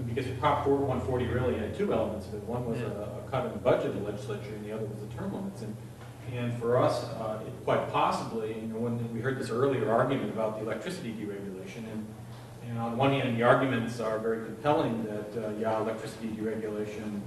Because Prop 140 really had two elements of it. One was Yeah. a cut in the budget of the legislature, and the other was the term limits. And for us, quite possibly, when we heard this earlier argument about the electricity deregulation, and on one hand, the arguments are very compelling that, yeah, electricity deregulation,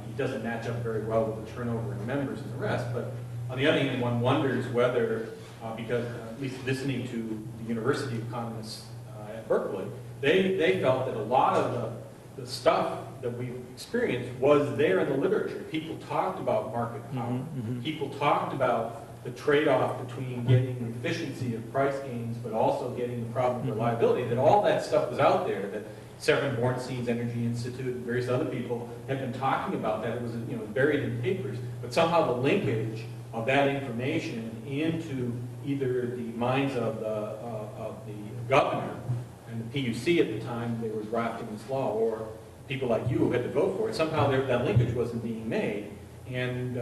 it doesn't match up very well with the turnover in members and the rest. But on the other hand, one wonders whether, because at least listening to the university economists at Berkeley, they felt that a lot of the stuff that we experienced was there in the literature. People talked about market power. People talked about the trade-off between getting the efficiency of price gains, but also getting the problem of reliability, that all that stuff was out there, that Severin Bornstein's Energy Institute and various other people had been talking about that. It was buried in papers, but somehow the linkage of that information into either the minds of the governor and the PUC at the time they were drafting this law, or people like you who had to vote for it, somehow that linkage wasn't being made. And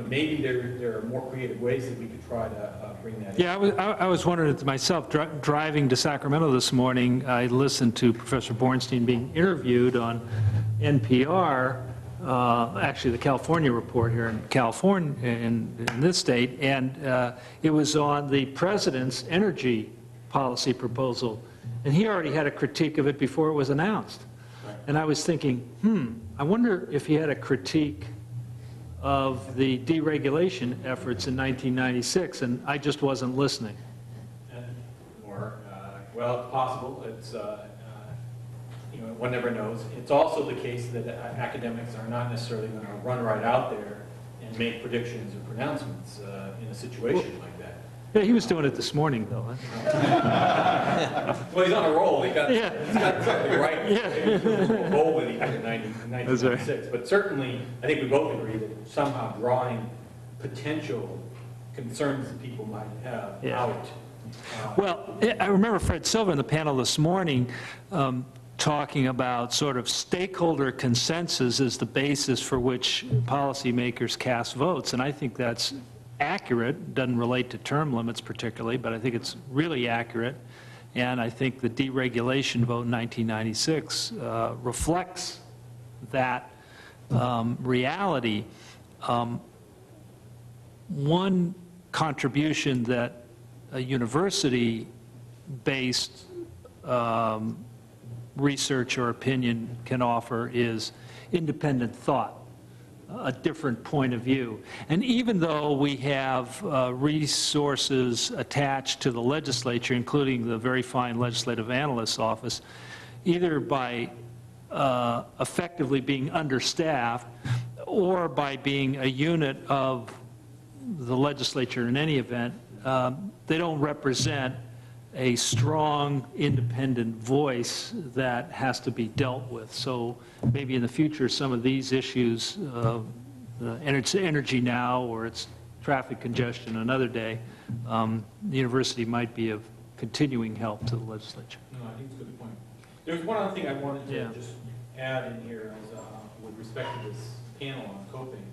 maybe there are more creative ways that we could try to bring that in. Yeah, I was wondering it myself. Driving to Sacramento this morning, I listened to Professor Bornstein being interviewed on NPR, actually the California report here in California, in this state, and it was on the president's energy policy proposal. And he already had a critique of it before it was announced. Right. And I was thinking, I wonder if he had a critique of the deregulation efforts in 1996, and I just wasn't listening. Well, it's possible. It's, one never knows. It's also the case that academics are not necessarily going to run right out there and make predictions or pronouncements in a situation like that. Yeah, he was doing it this morning, though. Well, he's on a roll. He's got something right. Yeah. Roll with him in 1996. Right. But certainly, I think we both agree that somehow drawing potential concerns that people might have out. Well, I remember Fred Silva in the panel this morning talking about sort of stakeholder consensus as the basis for which policymakers cast votes, and I think that's accurate. Doesn't relate to term limits particularly, but I think it's really accurate. And I think the deregulation vote in 1996 reflects that reality. One contribution that a university-based research or opinion can offer is independent thought, a different point of view. And even though we have resources attached to the legislature, including the very fine legislative analyst's office, either by effectively being understaffed or by being a unit of the legislature in any event, they don't represent a strong, independent voice that has to be dealt with. So maybe in the future, some of these issues, and it's energy now, or it's traffic congestion another day, the university might be of continuing help to the legislature. No, I think it's a good point. There's one other thing I wanted to just add in here as, with respect to this panel on coping.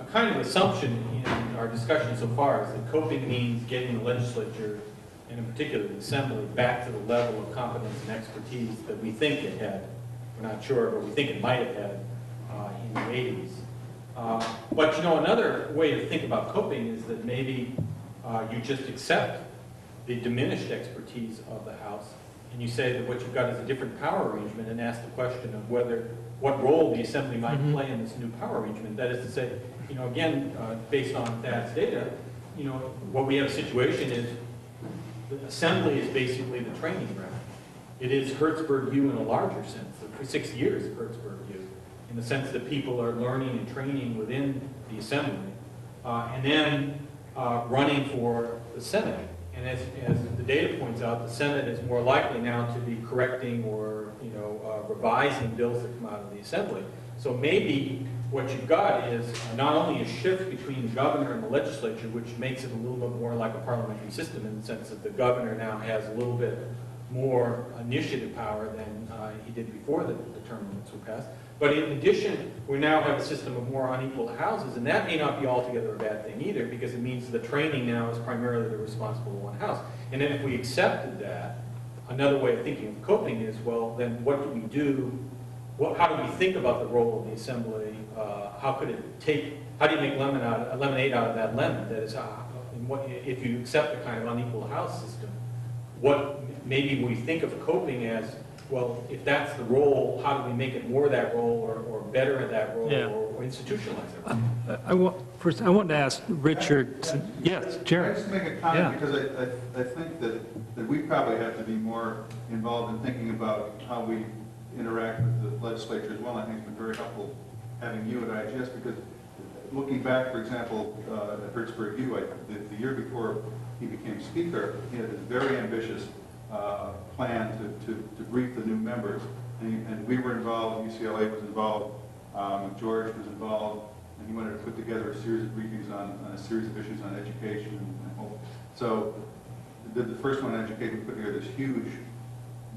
A kind of assumption in our discussion so far is that coping means getting the legislature, and in particular the Assembly, back to the level of competence and expertise that we think it had. We're not sure, but we think it might have had in the 80s. But another way to think about coping is that maybe you just accept the diminished expertise of the House, and you say that what you've got is a different power arrangement, and ask the question of what role the Assembly might play in this new power arrangement. That is to say, again, based on Thad's data, you know, what we have a situation is the assembly is basically the training ground. It is Hertzberg U in a larger sense, the 6 years of Hertzberg U, in the sense that people are learning and training within the assembly, and then running for the Senate. And as the data points out, the Senate is more likely now to be correcting or, you know, revising bills that come out of the Assembly. So maybe what you've got is not only a shift between the governor and the legislature, which makes it a little bit more like a parliamentary system in the sense that the governor now has a little bit more initiative power than he did before the term limits were passed. But in addition, we now have a system of more unequal houses, and that may not be altogether a bad thing either, because it means the training now is primarily the responsible one house. And then if we accepted that, another way of thinking of coping is, well, then what do we do? How do we think about the role of the assembly? How could it take? How do you make lemonade out of that lemon? That is, if you accept the kind of unequal house system, what maybe we think of coping as, well, if that's the role, how do we make it more that role or better at that role, or institutionalize it? First, I wanted to ask Richard. Yes, Jerry. Can I just make a comment? Because I think that we probably have to be more involved in thinking about how we interact with the legislature as well. I think it's been very helpful having you at IGS, because looking back, for example, at Hertzberg U, the year before he became speaker, he had this very ambitious plan to brief the new members. And we were involved, UCLA was involved, George was involved, and he wanted to put together a series of briefings on a series of issues on education and hope. So the first one on education, we put together this huge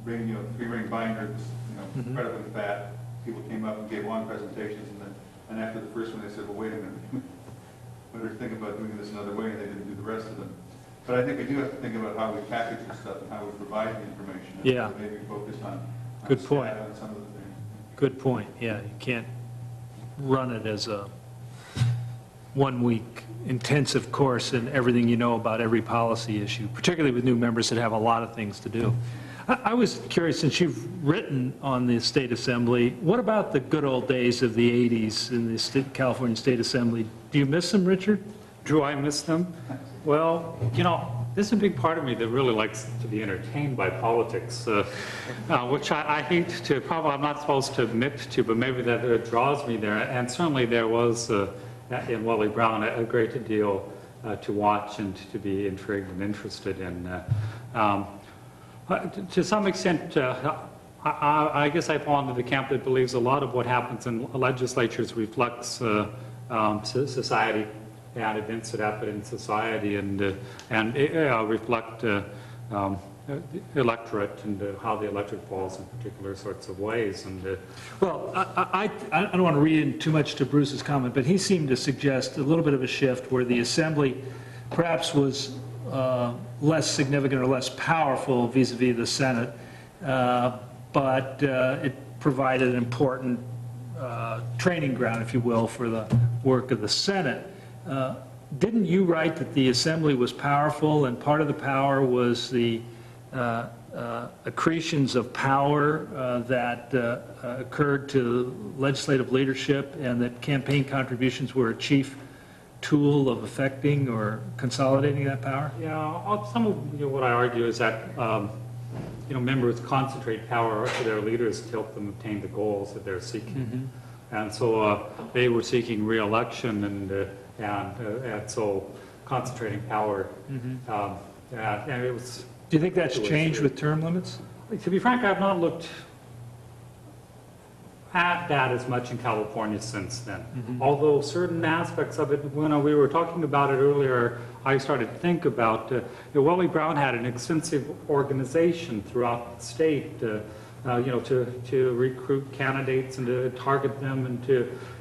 ring, you know, 3-ring binder, this, you know, incredibly fat. People came up and gave long presentations, and after the first one they said, well, wait a minute, we better think about doing this another way, and they didn't do the rest of them. But I think we do have to think about how we package this stuff and how we provide the information. Yeah. And maybe focus on Good point. on some of the things. Good point. Yeah, you can't run it as a one-week intensive course in everything you know about every policy issue, particularly with new members that have a lot of things to do. I was curious, since you've written on the State Assembly, what about the good old days of the 80s in the California State Assembly? Do you miss them, Richard? Do I miss them? Well, you know, there's a big part of me that really likes to be entertained by politics, which I hate to, probably I'm not supposed to admit to, but maybe that draws me there. And certainly there was, in Wally Brown, a great deal to watch and to be intrigued and interested in. To some extent, I guess I fall into the camp that believes a lot of what happens in legislatures reflects society and events that happen in society, and reflect electorate and how the electorate falls in particular sorts of ways. And well, I don't want to read in too much to Bruce's comment, but he seemed to suggest a little bit of a shift where the Assembly perhaps was less significant or less powerful vis-a-vis the Senate, but it provided an important training ground, if you will, for the work of the Senate. Didn't you write that the Assembly was powerful, and part of the power was the accretions of power that occurred to legislative leadership, and that campaign contributions were a chief tool of affecting or consolidating that power? Yeah, some of what I argue is that members concentrate power to their leaders to help them obtain the goals that they're seeking, and so they were seeking re-election, and so concentrating power, and it was. Do you think that's changed with term limits? To be frank, I have not looked at that as much in California since then. Although certain aspects of it, when we were talking about it earlier, I started to think about, Wally Brown had an extensive organization throughout the state, to recruit candidates and to target them and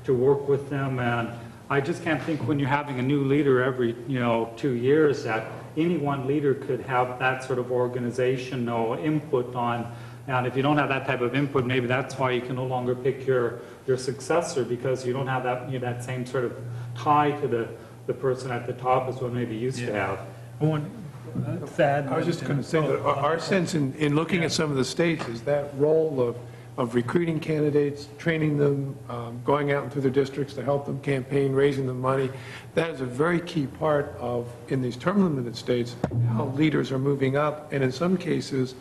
to work with them. And I just can't think, when you're having a new leader every 2 years, that any one leader could have that sort of organization or input on. And if you don't have that type of input, maybe that's why you can no longer pick your successor, because you don't have that that same sort of tie to the person at the top as what maybe used to have. Thad, I was just going to say that our sense in looking at some of the states is that role of recruiting candidates, training them, going out into their districts to help them campaign, raising them money. That is a very key part of, in these term-limited states, how leaders are moving up, and in some cases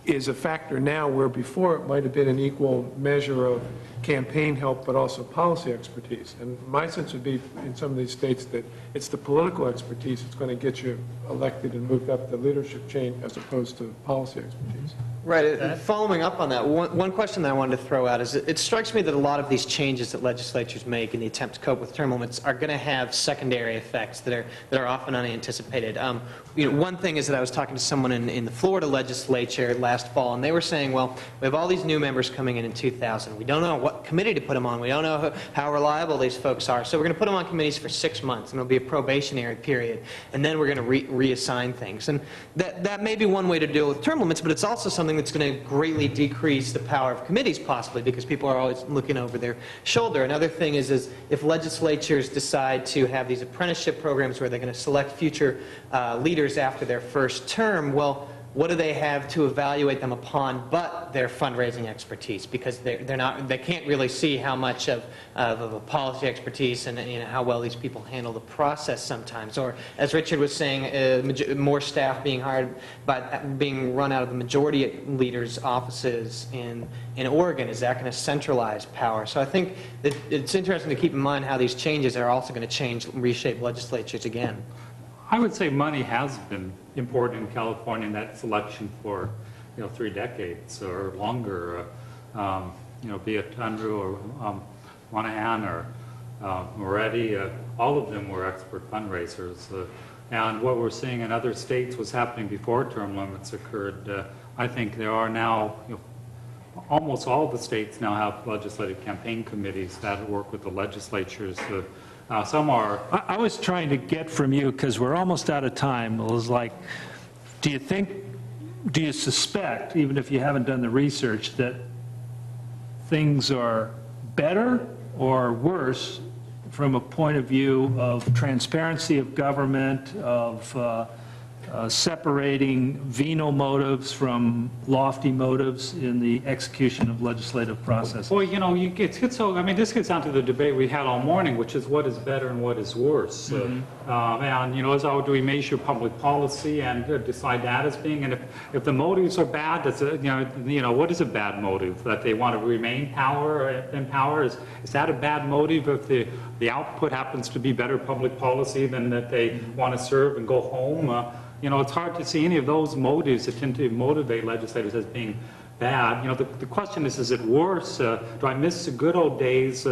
is a factor now where before it might have been an equal measure of campaign help, but also policy expertise. And my sense would be in some of these states that it's the political expertise that's going to get you elected and moved up the leadership chain as opposed to policy expertise. Right. Following up on that, one question that I wanted to throw out is it strikes me that a lot of these changes that legislatures make in the attempt to cope with term limits are going to have secondary effects that are often unanticipated. One thing is that I was talking to someone in the Florida legislature last fall, and they were saying, well, we have all these new members coming in 2000. We don't know what committee to put them on. We don't know how reliable these folks are. So we're going to put them on committees for 6 months, and it'll be a probationary period, and then we're going to reassign things. And that may be one way to deal with term limits, but it's also something that's going to greatly decrease the power of committees, possibly, because people are always looking over their shoulder. Another thing is if legislatures decide to have these apprenticeship programs where they're going to select future leaders after their first term, well, what do they have to evaluate them upon but their fundraising expertise? Because they can't really see how much of a policy expertise and how well these people handle the process sometimes. Or as Richard was saying, more staff being hired being run out of the majority leaders' offices in Oregon. Is that going to centralize power? So I think that it's interesting to keep in mind how these changes are also going to reshape legislatures again. I would say money has been important in California in that selection for 3 decades or longer. Be it Andrew or Monahan or Moretti, all of them were expert fundraisers. And what we're seeing in other states was happening before term limits occurred. I think there are now, almost all the states now have legislative campaign committees that work with the legislatures. Some are. I was trying to get from you, because we're almost out of time, it was like, do you suspect, even if you haven't done the research, that things are better or worse from a point of view of transparency of government, of separating venal motives from lofty motives in the execution of legislative processes? Well, this gets down to the debate we had all morning, which is what is better and what is worse. And, do we measure public policy and decide that as being, and if the motives are bad, that's what is a bad motive? That they want to remain in power? Is that a bad motive if the output happens to be better public policy than that they want to serve and go home? It's hard to see any of those motives that tend to motivate legislators as being bad. The question is it worse? Do I miss the good old days?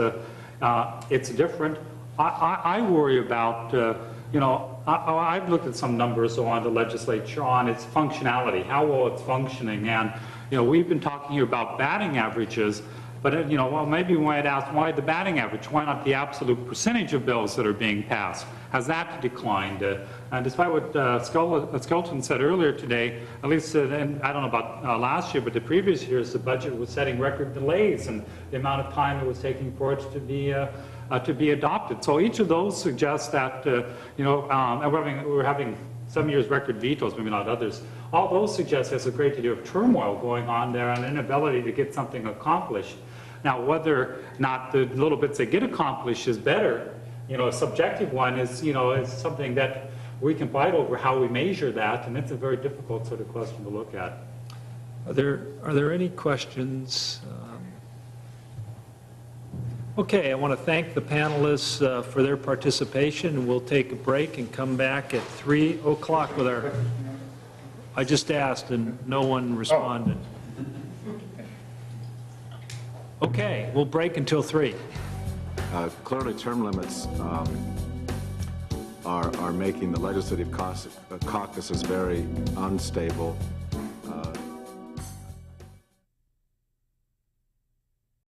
It's different. I worry about, I've looked at some numbers on the legislature on its functionality, how well it's functioning. And, we've been talking here about batting averages. But, maybe we might ask, why the batting average? Why not the absolute percentage of bills that are being passed? Has that declined? And despite what Skelton said earlier today, at least, and I don't know about last year, but the previous years, the budget was setting record delays and the amount of time it was taking for it to be adopted. So each of those suggests that, we're having some years record vetoes, maybe not others. All those suggest there's a great deal of turmoil going on there and an inability to get something accomplished. Now, whether or not the little bits that get accomplished is better, a subjective one is, is something that we can fight over how we measure that, and it's a very difficult sort of question to look at. Are there any questions? Okay, I want to thank the panelists for their participation. We'll take a break and come back at 3 o'clock with our... I just asked and no one responded. Okay, we'll break until 3. Clearly, term limits are making the legislative caucuses very unstable.